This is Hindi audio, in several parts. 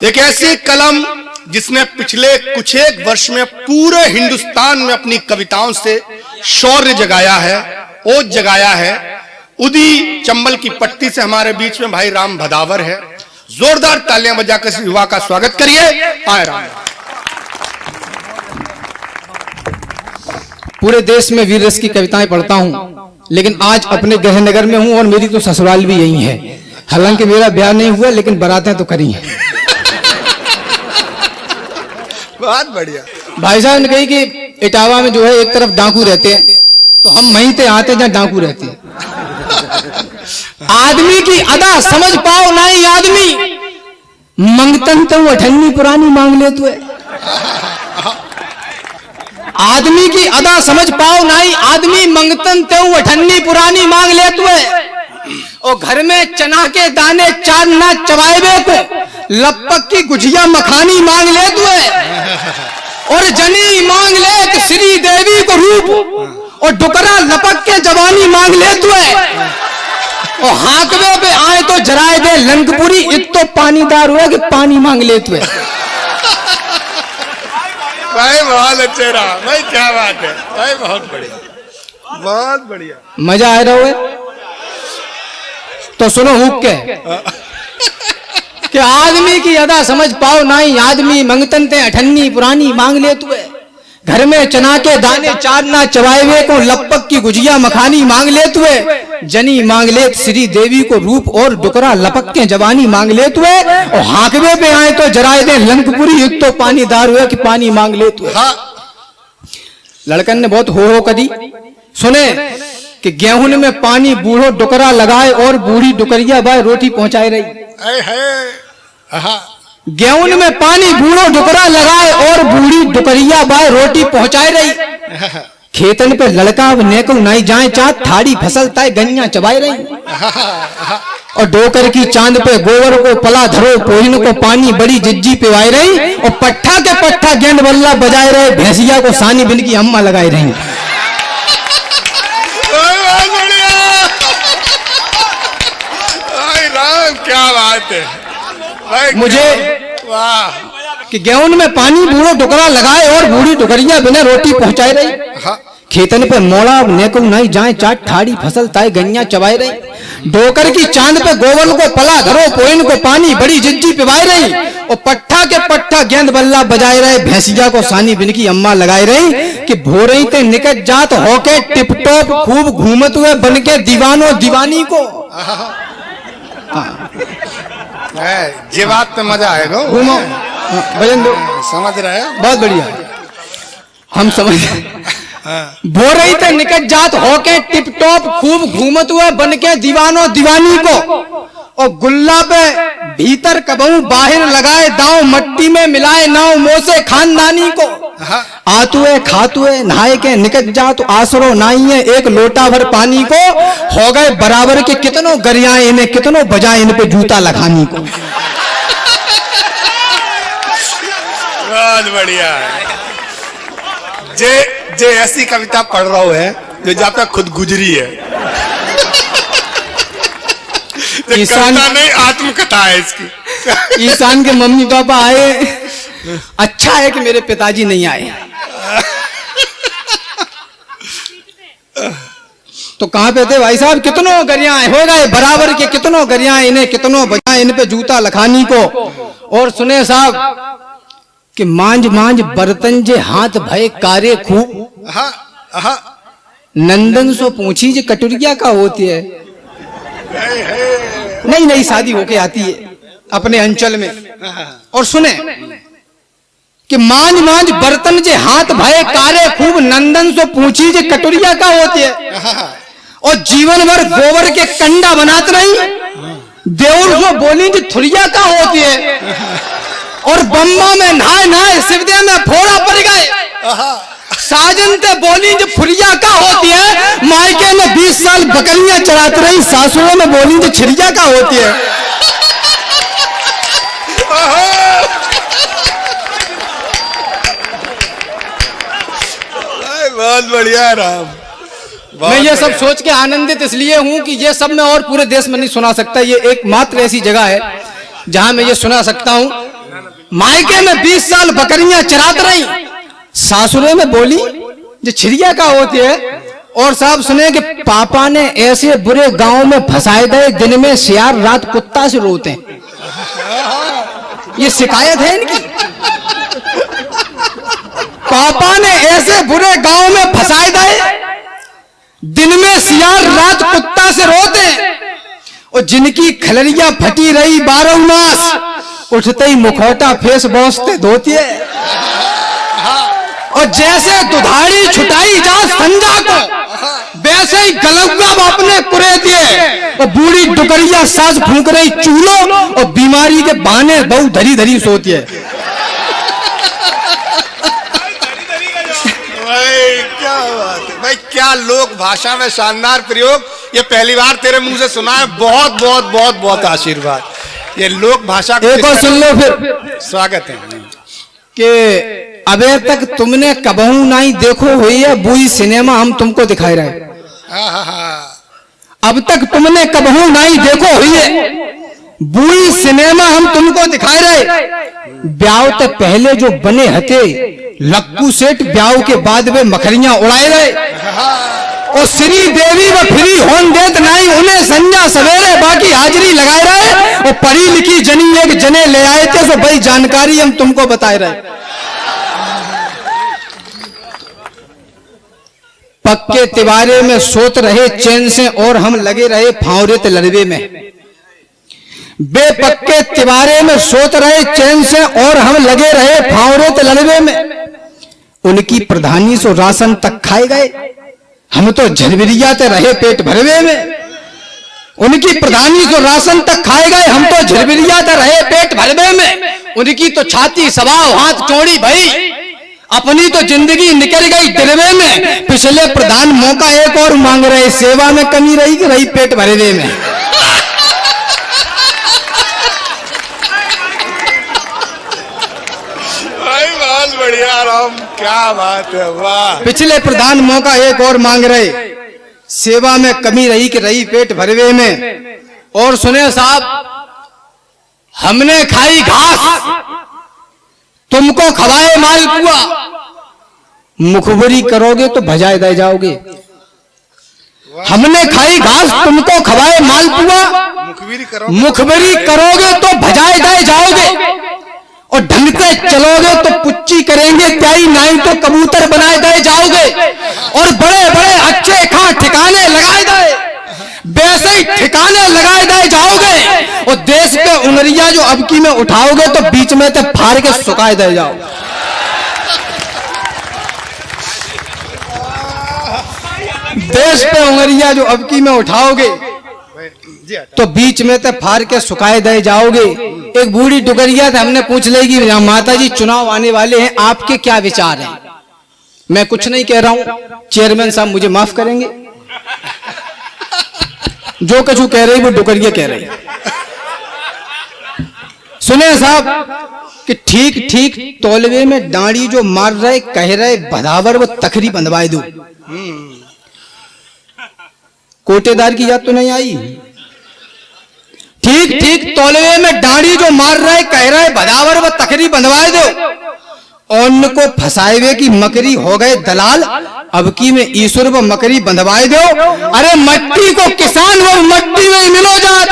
एक ऐसी कलम जिसने पिछले कुछ एक वर्ष में पूरे हिंदुस्तान में अपनी कविताओं से शौर्य जगाया है, ओज जगाया है। उदी चंबल की पट्टी से हमारे बीच में भाई राम भदावर है। जोरदार तालियां बजाकर इस युवा का स्वागत करिए। आए राम। पूरे देश में वीर रस की कविताएं पढ़ता हूं, लेकिन आज अपने गृहनगर में हूं और मेरी तो ससुराल भी यही है। हालांकि मेरा ब्याह नहीं हुआ, लेकिन बारातें तो करी हैं। बहुत बढ़िया। भाई साहब ने कही कि इटावा में जो है एक तरफ डाकू रहते हैं, तो हम वहीं पे आते जहां डाकू रहते हैं। आदमी की अदा समझ पाओ नहीं आदमी, मंगतन तो अठन्नी पुरानी मांग ले तू। आदमी की अदा समझ पाओ नहीं आदमी, मंगतन तो अठन्नी पुरानी मांग ले तू। और घर में चना के दाने चार ना चबाएबे को, लपक की गुजिया मखानी मांग ले तू। और जनी मांग ले कि श्री देवी को रूप, और डुकरा लपक के जवानी मांग ले तू। और हाकवे पे आए तो जराए दे लंकपुरी, इत तो पानीदार हुआ कि पानी मांग ले तू। भाई बहुत अच्छे रहा भाई, क्या बात है भाई, बहुत बढ़िया, बहुत बढ़िया। मजा आ रहा है तो सुनो हुक के कि आदमी की अदा समझ पाओ नहीं आदमी, मंगतन ते अठन्नी पुरानी मांग ले तू। घर में चना के दाने चार ना चबाए को, लपक की गुजिया मखानी मांग ले तू। जनी मांग ले श्री देवी को रूप, और डुकरा लपक के जवानी मांग ले तू। और हाकवे पे आए तो जराए दे लंकपुरी, युक्त तो पानीदार हुए कि पानी मांग ले तू। लड़कन ने बहुत हो करी। सुने कि गेहूं में पानी बूढ़ो डुकरा लगाए, और बूढ़ी डुकरिया बाय रोटी पहुंचाए रही। गेहूं में पानी बूढ़ो डुकरा लगाए, और बूढ़ी डुकरिया बाय रोटी पहुंचाए रही। खेतन पे लड़का नेको नहीं जाए चात, थाड़ी फसल ताए गन्या चबाए रही। और डोकर की चांद पे गोबर को पला धरो, पोहिन को पानी बड़ी जिज्जी पिवाई रही। और पट्ठा के पट्ठा गेंद बल्ला बजाए रहे, भैंसिया को सानी बिन की अम्मा लगाई रही। क्या बात है मुझे वाह कि गेहूं में पानी बूढ़ो डुकरा लगाए, और बूढ़ी डुकरिया बिना रोटी पहुंचाए रही। खेतन पे मोड़ा नेको नहीं जाए चाट, ठाड़ी फसल ताए गन्या चबाए रही। डोकर की चांद पे गोबर को पला धरो, पोइन को पानी बड़ी जिज्जी पिवाए रही। और पट्ठा के पट्ठा गेंद बल्ला बजाए रहे, भैंसिया को सानी बिन की अम्मा लगाई रही। कि भोरई ते निकट जात होके टिपटॉप, खूब घूमत हुए बन के दीवानो दीवानी को। ये बात पे मजा आएगा। घूमो भजन दो, समझ रहे हो, बहुत बढ़िया हम समझ। भोरई ते निकट जात होके टिप टॉप, खूब घूमत हुए बन के दीवानो दीवानी को। और गुल्ला पे भीतर कबहू बाहर लगाए दांव, मट्टी में मिलाए नाव मोसे खानदानी को। आतुए खातुए नहाए के निकट जात, आसरो नाई है एक लोटा भर पानी को। हो गए बराबर के कितनों गरियाए इन्हें, कितनों बजाए इन पे जूता लगानी को। बहुत बढ़िया। जे ऐसी कविता पढ़ रहा है जो जहाँ तक खुद गुजरी है। ईशान नहीं, आत्मकथा है इसकी। ईशान के मम्मी पापा आए, अच्छा है कि मेरे पिताजी नहीं आए। तो कहां पे थे भाई साहब, कितनों गरियाएं हो गए बराबर के, कितनों गरियाएं इन्हें, कितनों बजाए इन पे जूता लखानी को। और सुने साहब कि मांझ मांझ बर्तन जे हाथ भय कारे खूब, नंदन सो पूछी जे कटुरिया का होती है। नई नई शादी होके आती है अपने अंचल में। और सुने कि मांझ मांझ बर्तन जे हाथ भय कारे खूब, नंदन सो पूछी जे कटुरिया का होती है। और जीवन भर गोबर के कंडा बनाते रही, देवर सो बोली जे थुरिया का होती है। और बम्बा में नहाए नहाए शिवदे में फोड़ा पड़ गए, साजन ते बोली जो फुरिया का होती है। मायके में 20 साल बकरियां चराती रही, सासुओं में बोली जो छिरिया का होती है। बहुत बढ़िया राम। मैं ये सब सोच के आनंदित इसलिए हूं कि ये सब मैं और पूरे देश में नहीं सुना सकता। ये एकमात्र ऐसी जगह है जहां मैं ये सुना सकता हूं। मायके में 20 साल बकरियां चरात रही, सासुरे में बोली जो छिड़िया का होती है। और साहब सुने कि पापा ने ऐसे बुरे गांव में फंसाए गए, दिन में सियार रात कुत्ता से रोते हैं। ये शिकायत है इनकी। पापा ने ऐसे बुरे गांव में फंसाए गए, दिन में सियार रात कुत्ता से रोते हैं। और जिनकी खलरिया फटी रही 12 मास, उठते ही मुखौटा फेस बौसते धोती है। और जैसे दुधारी छुटाई जा संजा को, वैसे ही गलौगा अपने कुरे दिए। और बूढ़ी डुकरिया सास फूंक रही चूल्हों, और बीमारी के बहाने बहु धरी धरी सोती है। भाई क्या बात है भाई, क्या लोक भाषा में शानदार प्रयोग, ये पहली बार तेरे मुंह से सुना है। बहुत बहुत बहुत बहुत आशीर्वाद। ये लोक भाषा एक और सुन लो फिर। स्वागत है कि अबे तक तुमने कबहू नहीं देखो हुई है बुई सिनेमा, हम तुमको दिखाए रहे। अब तक तुमने कबहू नहीं देखो हुई है बुई सिनेमा, हम तुमको दिखाए रहे। ब्याह तो पहले जो बने हते लक्कू सेठ, ब्याह के बाद वे मखरियां उड़ाए रहे। और श्री देवी व फ्री होन देत नहीं, उन्हें संजा सवेरे बाकी हाजिरी लगाए रहे। और पढ़ी लिखी जनी एक जने ले आए थे, तो भाई जानकारी हम तुमको बताए रहे। पक्के तिवारे में सोत रहे चैन से, और हम लगे रहे फावरे लड़वे में। बेपक्के तिवारे में सोत रहे चैन से, और हम लगे रहे फावरे लड़वे में। उनकी प्रधानी सो राशन तक खाए गए, हम तो झरबिरियाते रहे पेट भरवे में। उनकी प्रधानी सो राशन तक खाए गए, हम तो झरबिरियाते रहे पेट भरवे में। उनकी तो छाती सवाव हाथ चौड़ी भई, अपनी तो जिंदगी निकल गई डरवे में। पिछले प्रधान मौका एक और मांग रहे, सेवा में कमी रही कि रही पेट भरवे में। भाई बहुत बढ़िया राम, क्या बात है, वाह। पिछले प्रधान मौका एक और मांग रहे, सेवा में कमी रही कि रही पेट भरवे में। और सुने साहब, हमने खाई घास, तुमको खवाए मालपुआ, मुखबरी करोगे तो भजाए दे जाओगे। हमने खाई घास, तुमको खवाए मालपुआ, मुखबरी करोगे तो भजाए दे जाओगे। और ढंग से चलोगे तो पुच्ची करेंगे त्याई, नहीं तो कबूतर बनाए दे जाओगे। और बड़े बड़े अच्छे खा ठिकाने लगाए दे, वैसे ही ठिकाने लगाए दे जाओगे। और देश पे उंगलियां जो अबकी में उठाओगे तो बीच में तो फाड़ के सुखाए दे जाओ। देश पे उंगलियां जो अबकी में उठाओगे तो बीच में तो फाड़ के सुखाए दे जाओगे। एक बूढ़ी डुगरिया था, हमने पूछ लेगी माता जी चुनाव आने वाले हैं, आपके क्या विचार हैं? मैं कुछ नहीं कह रहा हूं, चेयरमैन साहब मुझे माफ करेंगे। जो कछु कह रही वो डुगरिया कह रही। सुने साहब कि ठीक ठीक तौलवे में डांडी जो मार रहे, कह रहे बधावर वो तखरी बंधवाए दो। कोटेदार की याद तो नहीं आई? ठीक ठीक तौलवे में डांडी जो मार रहे, कह रहे बधावर वो तखरी बंधवाए दो। और उनको फंसाए हुए की मकरी हो गए दलाल, अब की में ईश्वर वो मकरी बंधवाए दो। अरे मट्टी को किसान वो मट्टी में मिलो जात,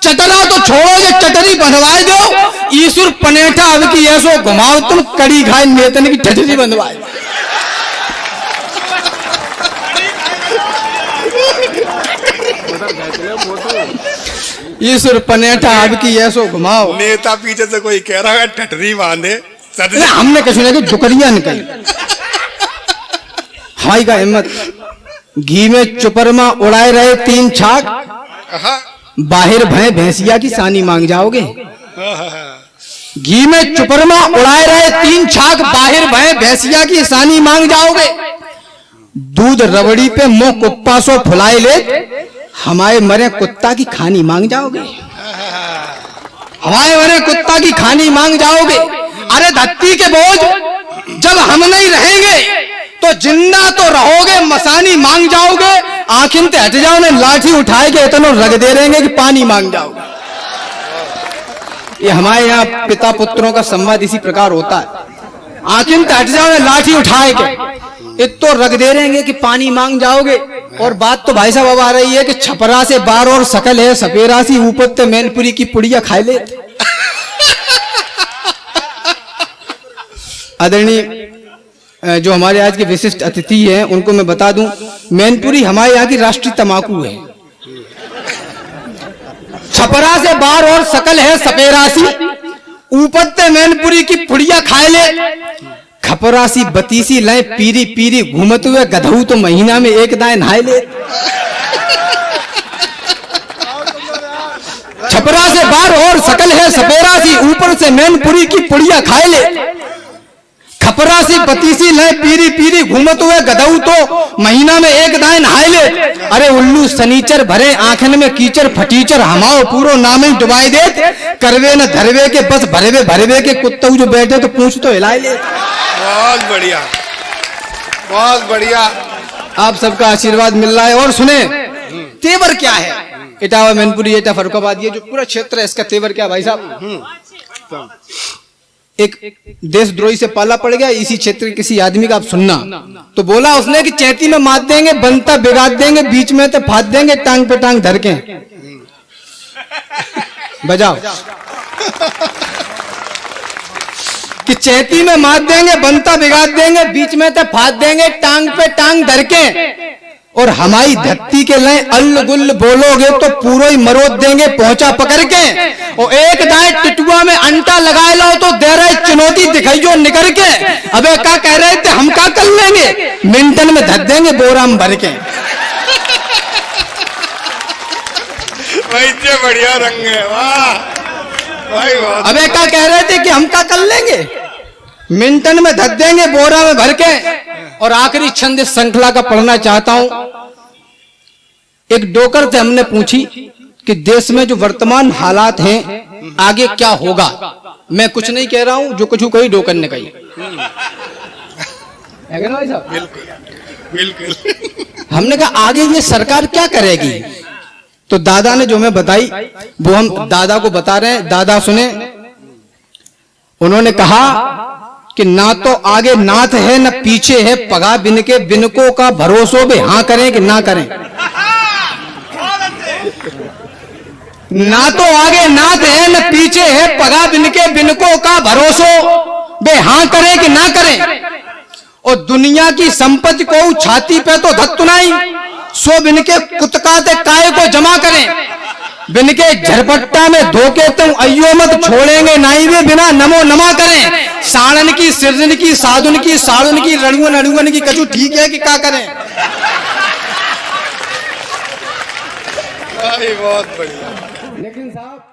चटरा तो छोड़ोगे चटरी बंधवाए दो। ईश्वर पनेठा अब की ऐसो घुमाओ तुम, कड़ी घाय नेतन की ठटरी बंधवाए। ईश्वर पनेठा अब की ऐसो घुमाओ। नेता पीछे से कोई कह रहा है ठटरी बांधे, हमने कहा सुना कि डुकरिया निकल। हमारी का हिम्मत। घी में चुपरमा उड़ाए रहे 3 छाक, बाहर भय भैंसिया की सानी मांग जाओगे। घी में चुपरमा उड़ाए रहे 3 छाक, बाहर भय भैंसिया की सानी मांग जाओगे। दूध रबड़ी पे मुंह कुप्पा सो फुलाए ले, हमारे मरे कुत्ता की खानी मांग जाओगे। हमारे मरे कुत्ता की खानी मांग जाओगे। अरे धरती के बोझ जब हम नहीं रहेंगे तो जिंदा तो रहोगे, मसानी मांग जाओगे। आखिर ते हट जाओ ने लाठी उठाए के इतना रग दे रहेंगे कि पानी मांग जाओगे। ये हमारे यहाँ पिता पुत्रों का संवाद इसी प्रकार होता है। आखिर हट जाओ, लाठी उठाए के इत तो रख दे रहेंगे कि पानी मांग जाओगे। और बात तो भाई साहब अब आ रही है कि छपरा से बार और सकल है सपेरा सी, ऊपर ते मैनपुरी की पुड़िया खाए ले। आदरणीय जो हमारे आज के विशिष्ट अतिथि हैं उनको मैं बता दूं, मैनपुरी हमारे यहाँ की राष्ट्रीय तमाकू है। छपरा से बार और सकल है सपेरासी, ऊपर ते मैनपुरी की पुड़िया खाए ले। खपरासी बतीसी लय पीरी पीरी घूमते हुए गधऊ तो महीना में एक दाएं नहाए ले। छपरा से बार और सकल है सपेरासी, ऊपर से मैनपुरी की पुड़िया खाए ले। खपरासी बतीसी लय पीरी पीरी घूमत हुए गधऊ तो महीना में एक दाएं नहाए ले। अरे उल्लू सनीचर भरे आंखन में कीचर फटीचर, हमाओ पूरो नाम ही डुबाई दे। करवे न धरवे के बस भरवे भरवे के, कुत्तऊ जो बैठे तो पूछ तो हिलाए ले। बहुत बढ़िया, बहुत बढ़िया। आप सबका आशीर्वाद मिल रहा है। और सुने तेवर क्या है, इटावा मैनपुरी एटा फर्रुखाबाद ये जो पूरा क्षेत्र है इसका तेवर क्या भाई साहब। एक देशद्रोही से पाला पड़ गया इसी क्षेत्र के किसी आदमी का, आप सुनना। तो बोला उसने कि चैती में मार देंगे, बनता बिगाड़ देंगे, बीच में तो फाद देंगे, टांग पे टांग धर के। बजाओ कि चैती में मार देंगे, बनता बिगाड़ देंगे, बीच में तो फाद देंगे, टांग पे टांग धर के। और हमारी धरती के लिए अल्ल गुल्ल बोलोगे तो पूरा ही मरोद देंगे पहुंचा पकड़ के। और एक दाएं टिटुआ में अंटा लगाए लो तो दे रहे चुनौती दिखाइयो निकल के। अबे क्या कह रहे थे, हम क्या कर लेंगे, मिंटन में धर देंगे बोरा में भर के। बढ़िया रंग है, वाह भाई वाह। अबे क्या कह रहे थे कि हम क्या कर लेंगे, मिंटन में धर देंगे बोरा में भर के। और आखिरी छंद इस श्रृंखला का पढ़ना चाहता हूं। एक डोकर से हमने पूछी कि देश में जो वर्तमान हालात हैं आगे क्या होगा। मैं कुछ नहीं कह रहा हूं, जो कुछ कही डोकर ने कही। बिल्कुल बिल्कुल। हमने कहा आगे ये सरकार क्या करेगी। तो दादा ने जो हमें बताई वो हम दादा को बता रहे हैं, दादा सुने। उन्होंने कहा कि ना तो आगे नाथ है न पीछे है, पगा बिन के बिनको का भरोसो बे हाँ करें कि ना करें। ना तो आगे नाथ है न पीछे है, पगा बिन के बिनको का भरोसो बे हाँ करें कि ना करें। और दुनिया की संपत्ति को छाती पे तो धत्तुनाई, सो बिन के कुतकाते काय को जमा करें। बिन के झरपट्टा में धोके तुम अयो मत छोड़ेंगे नाई वे बिना नमो नमा करें। साड़न की सिरजन की साधुन की साड़ुन की रणुअन अड़ुअन की कछु ठीक है कि क्या करें। बहुत बढ़िया। लेकिन साहब